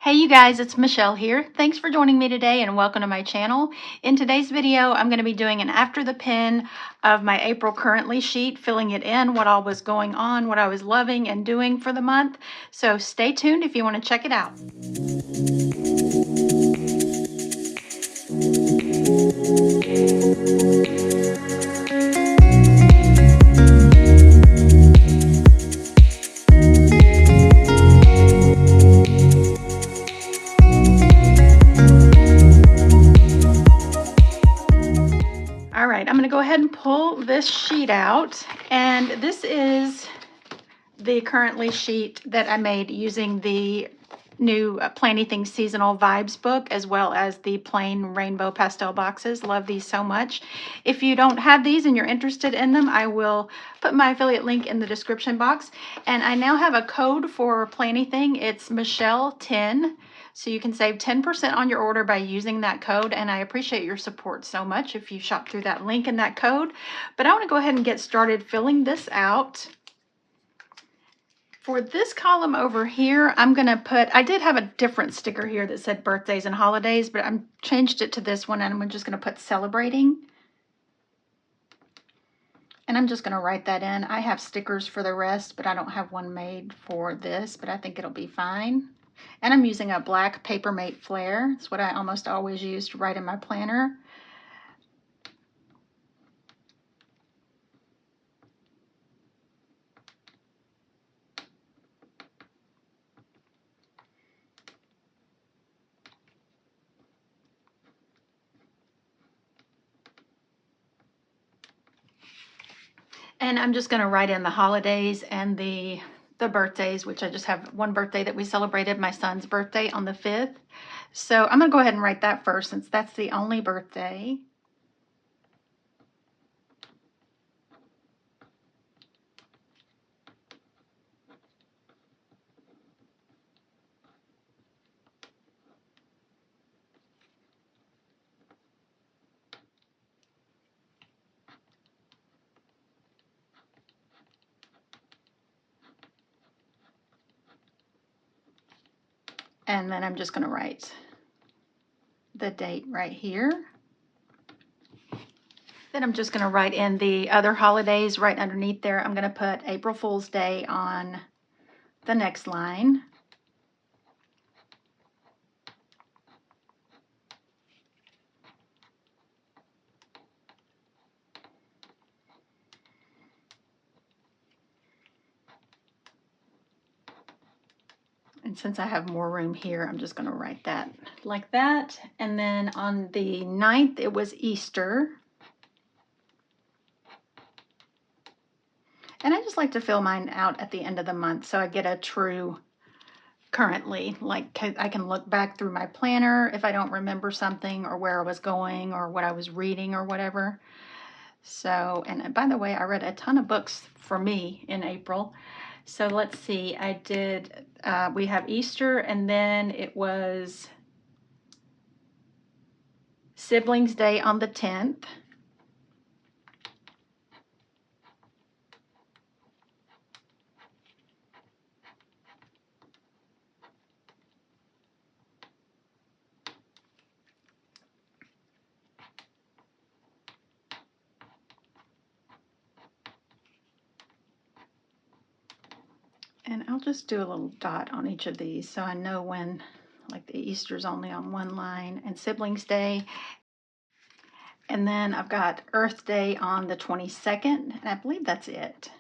Hey you guys, it's Michelle here. Thanks for joining me today and welcome to my channel. In today's video, I'm going to be doing an after the pin of my April currently sheet, filling it in, what all was going on, what I was loving and doing for the month. So stay tuned if you want to check it out. All right, I'm going to go ahead and pull this sheet out, and this is the currently sheet that I made using the new Planty Seasonal Vibes book, as well as the plain rainbow pastel boxes. Love these so much. If you don't have these and you're interested in them, I will put my affiliate link in the description box. And I now have a code for Planty. It's Michelle10. So you can save 10% on your order by using that code, and I appreciate your support so much if you shop through that link and that code. But I want to go ahead and get started filling this out. For this column over here, I'm going to put, I did have a different sticker here that said birthdays and holidays, but I'm changed it to this one, and I'm just going to put celebrating. And I'm just going to write that in. I have stickers for the rest, but I don't have one made for this, but I think it'll be fine. And I'm using a black Papermate Flare. It's what I almost always use to write in my planner. And I'm just going to write in the holidays and the birthdays, which I just have one birthday that we celebrated, my son's birthday on the 5th. So I'm going to go ahead and write that first, since that's the only birthday. And then I'm just going to write the date right here. Then I'm just going to write in the other holidays right underneath there. I'm going to put April Fool's Day on the next line. And since I have more room here, I'm just going to write that like that. And then on the 9th, it was Easter. And I just like to fill mine out at the end of the month so I get a true currently. Like, I can look back through my planner if I don't remember something, or where I was going, or what I was reading, or whatever. So, and by the way, I read a ton of books for me in April. So let's see, I did, we have Easter, and then it was Siblings Day on the 10th. And I'll just do a little dot on each of these so I know when, like the Easter's only on one line, and Siblings Day. And then I've got Earth Day on the 22nd, and I believe that's it.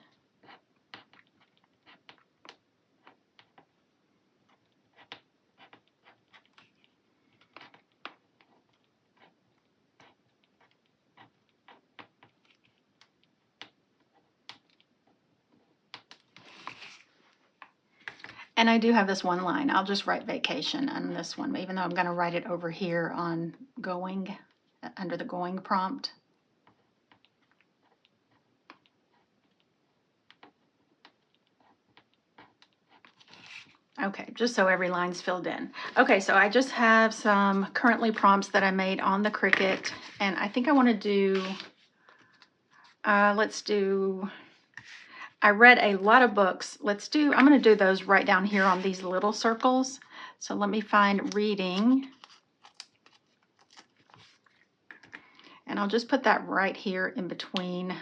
And I do have this one line. I'll just write vacation on this one, even though I'm going to write it over here on going, under the going prompt. Okay, just so every line's filled in. Okay, so I just have some currently prompts that I made on the Cricut, and I think I want to do, let's do, I read a lot of books. I'm going to do those right down here on these little circles. So let me find reading. And I'll just put that right here in between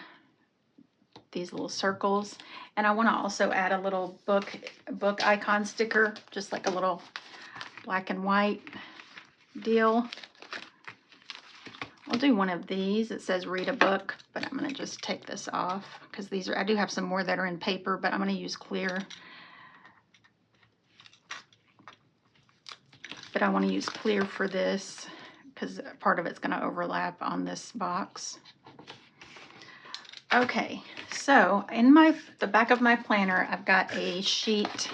these little circles. And I want to also add a little book icon sticker, just like a little black and white deal. I'll do one of these. It says read a book, but I'm going to just take this off because these are, I do have some more that are in paper, but I'm going to use clear. But I want to use clear for this because part of it's going to overlap on this box. Okay, so in the back of my planner, I've got a sheet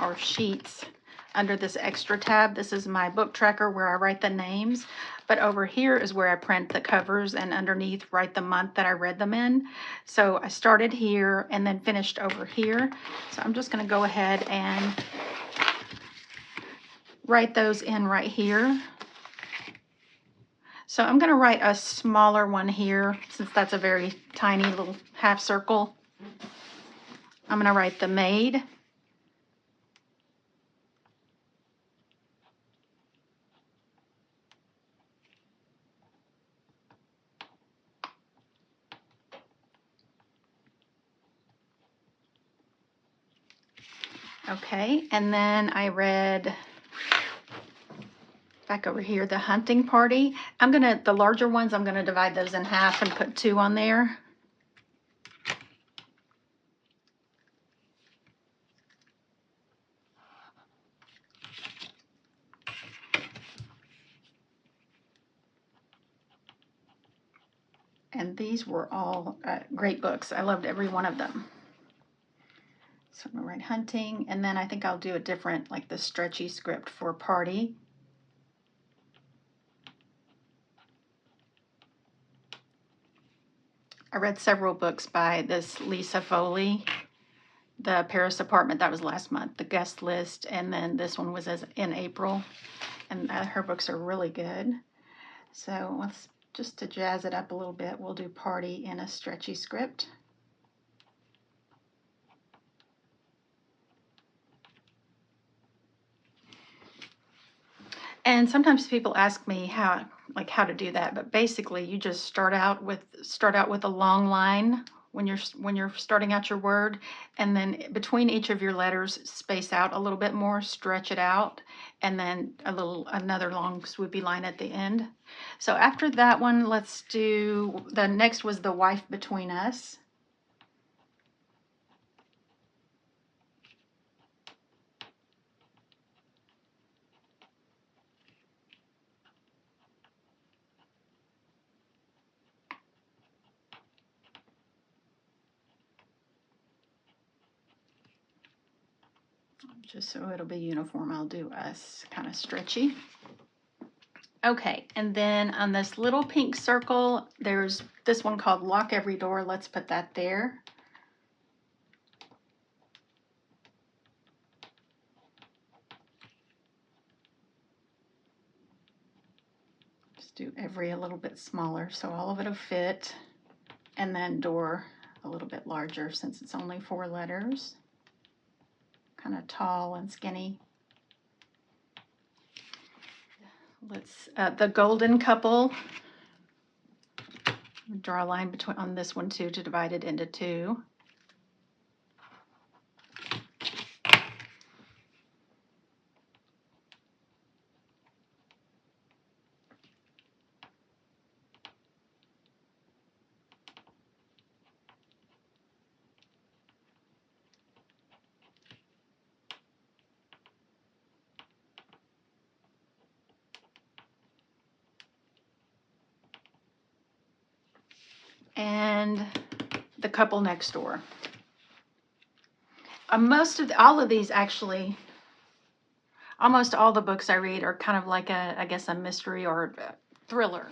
or sheets under this extra tab. This is my book tracker where I write the names, but over here is where I print the covers and underneath write the month that I read them in. So I started here and then finished over here. So I'm just going to go ahead and write those in right here. So I'm going to write a smaller one here since that's a very tiny little half circle. I'm going to write the maid. Okay, and then I read back over here, the hunting party. The larger ones, I'm gonna divide those in half and put 2 on there. And these were all great books. I loved every one of them. So I'm gonna write hunting, and then I think I'll do a different, like the stretchy script for party. I read several books by this Lisa Foley. The Paris Apartment, that was last month, The Guest List, and then this one was in April. And her books are really good. So let's, just to jazz it up a little bit, we'll do party in a stretchy script. And sometimes people ask me how to do that, but basically you just start out with a long line when you're starting out your word, and then between each of your letters space out a little bit more, stretch it out, and then another long swoopy line at the end. So after that one, let's do, the next was The Wife Between Us. Just so it'll be uniform, I'll do us kind of stretchy. Okay, and then on this little pink circle, there's this one called Lock Every Door. Let's put that there. Just do every a little bit smaller so all of it'll fit. And then door a little bit larger since it's only 4 letters. Kind of tall and skinny. Let's, the golden couple. Draw a line on this one too to divide it into 2. And the couple next door. All of these actually, almost all the books I read are kind of like I guess a mystery or a thriller.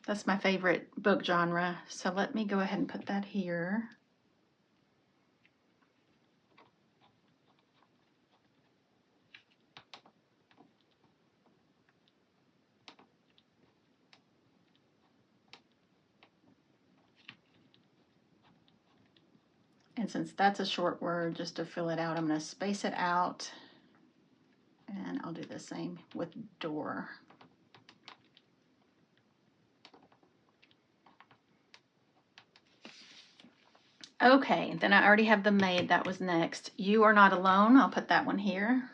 That's my favorite book genre. So let me go ahead and put that here. And since that's a short word, just to fill it out, I'm going to space it out. And I'll do the same with door. Okay, then I already have the maid. That was next. You are not alone. I'll put that one here.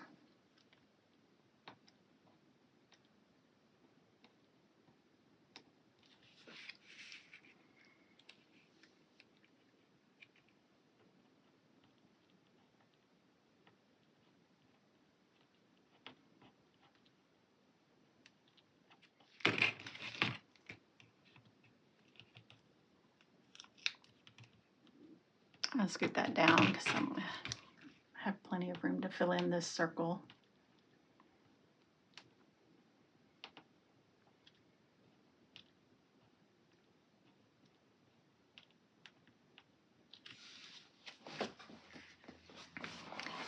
I'll scoot that down because I'm going to have plenty of room to fill in this circle.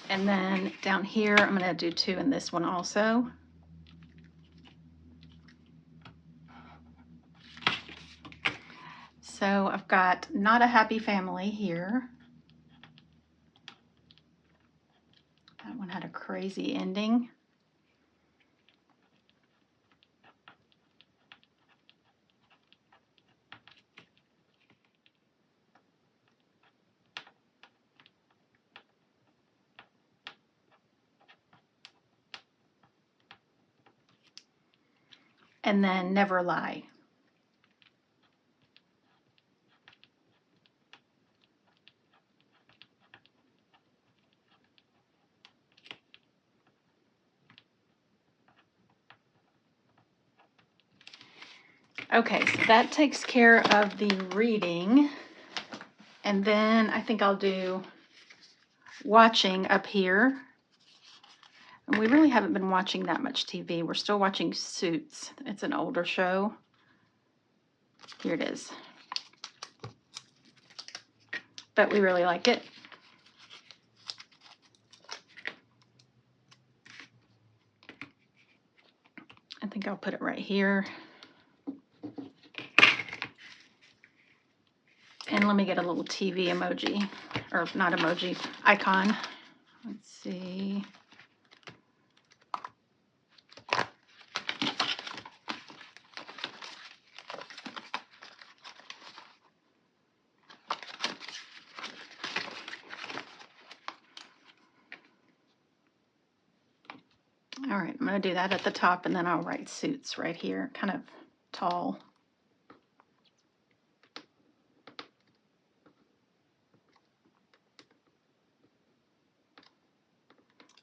And then down here, I'm going to do 2 in this one also. So I've got not a happy family here. That one had a crazy ending. And then never lie. Okay, so that takes care of the reading. And then I think I'll do watching up here. And we really haven't been watching that much TV. We're still watching Suits. It's an older show. Here it is. But we really like it. I think I'll put it right here. And let me get a little TV emoji, or not emoji, icon. Let's see. All right, I'm going to do that at the top, and then I'll write Suits right here, kind of tall.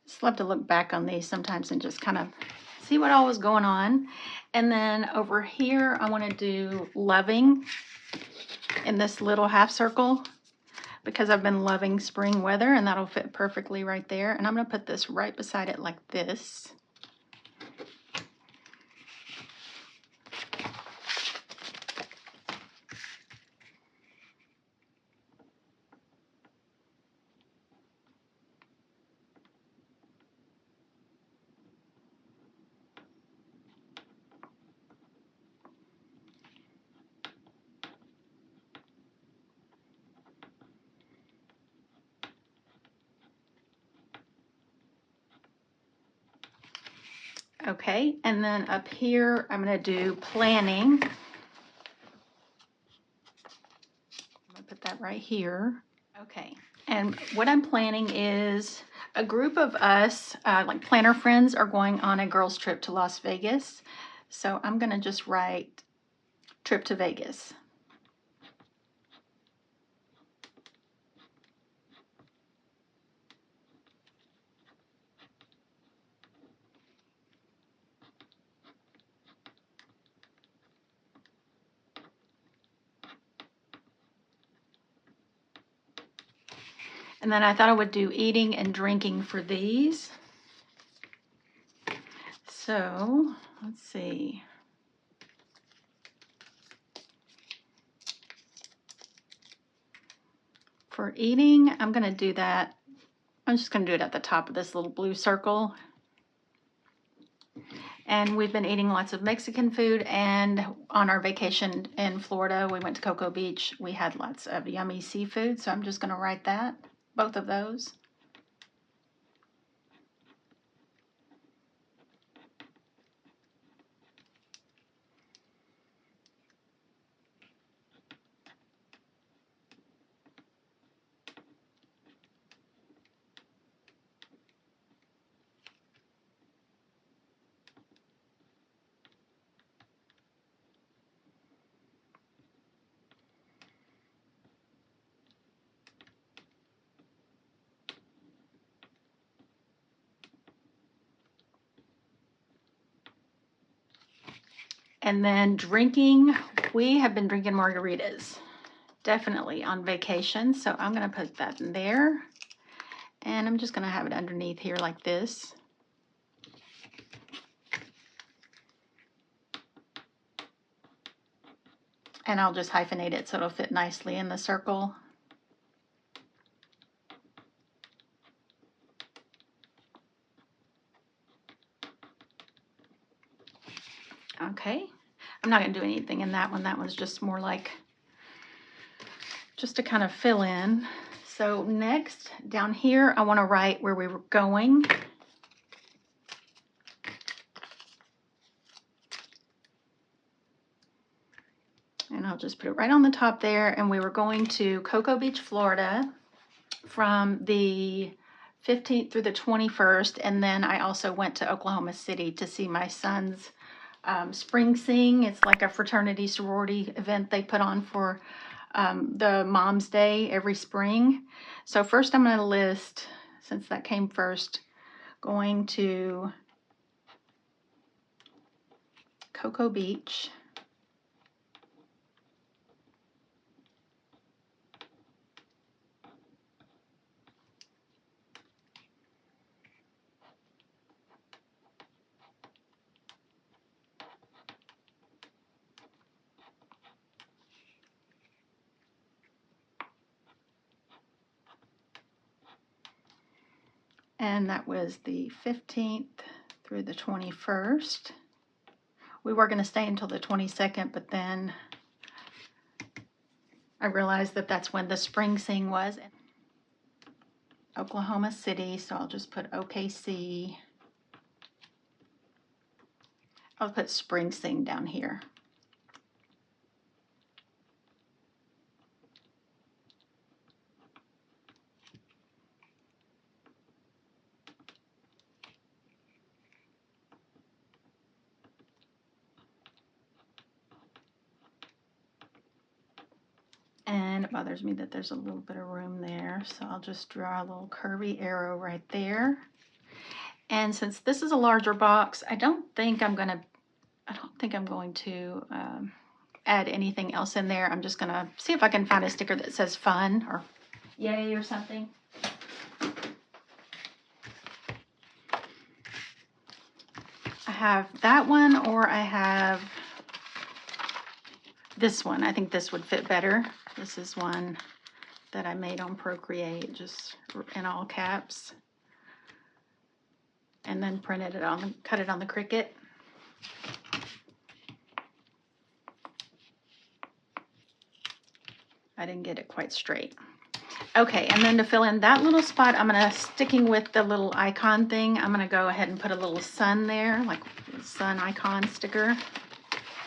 Just love to look back on these sometimes and just kind of see what all was going on. And then over here, I want to do loving in this little half circle because I've been loving spring weather, and that'll fit perfectly right there. And I'm going to put this right beside it like this. Okay, and then up here, I'm going to do planning. I'm going to put that right here. Okay, and what I'm planning is a group of us, like planner friends, are going on a girls' trip to Las Vegas. So I'm going to just write trip to Vegas. And then I thought I would do eating and drinking for these. So let's see. For eating, I'm going to do that. I'm just going to do it at the top of this little blue circle. And we've been eating lots of Mexican food, and on our vacation in Florida, we went to Cocoa Beach. We had lots of yummy seafood, so I'm just going to write that, both of those. And then drinking, we have been drinking margaritas, definitely on vacation. So I'm going to put that in there. And I'm just going to have it underneath here like this. And I'll just hyphenate it so it'll fit nicely in the circle. Okay, I'm not going to do anything in that one. That one's just more like, just to kind of fill in. So next, down here, I want to write where we were going. And I'll just put it right on the top there. And we were going to Cocoa Beach, Florida from the 15th through the 21st. And then I also went to Oklahoma City to see my son's spring sing. It's like a fraternity sorority event they put on for the Mom's Day every spring. So first I'm going to list, since that came first, going to Cocoa Beach. And that was the 15th through the 21st. We were going to stay until the 22nd, but then I realized that that's when the spring sing was in Oklahoma City, so I'll just put OKC. I'll put spring sing down here. And it bothers me that there's a little bit of room there, so I'll just draw a little curvy arrow right there. And since this is a larger box, I don't think I'm going to add anything else in there. I'm just going to see if I can find a sticker that says fun or yay or something. I have that one, or I have this one. I think this would fit better. This is one that I made on Procreate, just in all caps, and then printed it on, cut it on the Cricut. I didn't get it quite straight. Okay, and then to fill in that little spot, I'm gonna, sticking with the little icon thing, I'm gonna go ahead and put a little sun there, like sun icon sticker,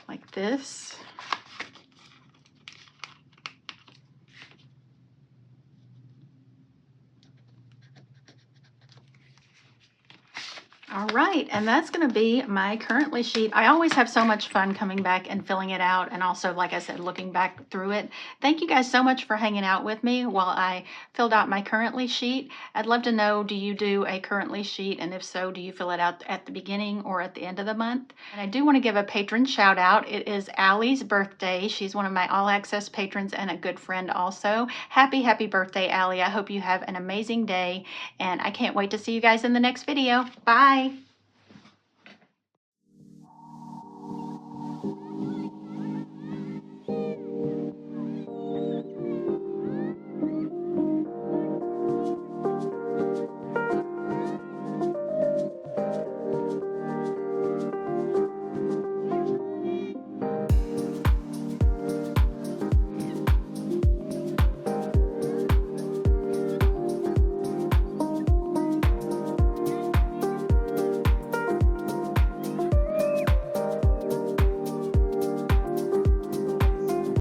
like this. All right, and that's going to be my currently sheet. I always have so much fun coming back and filling it out, and also, like I said, looking back through it. Thank you guys so much for hanging out with me while I filled out my currently sheet. I'd love to know, do you do a currently sheet? And if so, do you fill it out at the beginning or at the end of the month? And I do want to give a patron shout out. It is Allie's birthday. She's one of my All Access patrons and a good friend also. Happy birthday, Allie. I hope you have an amazing day, and I can't wait to see you guys in the next video. Bye.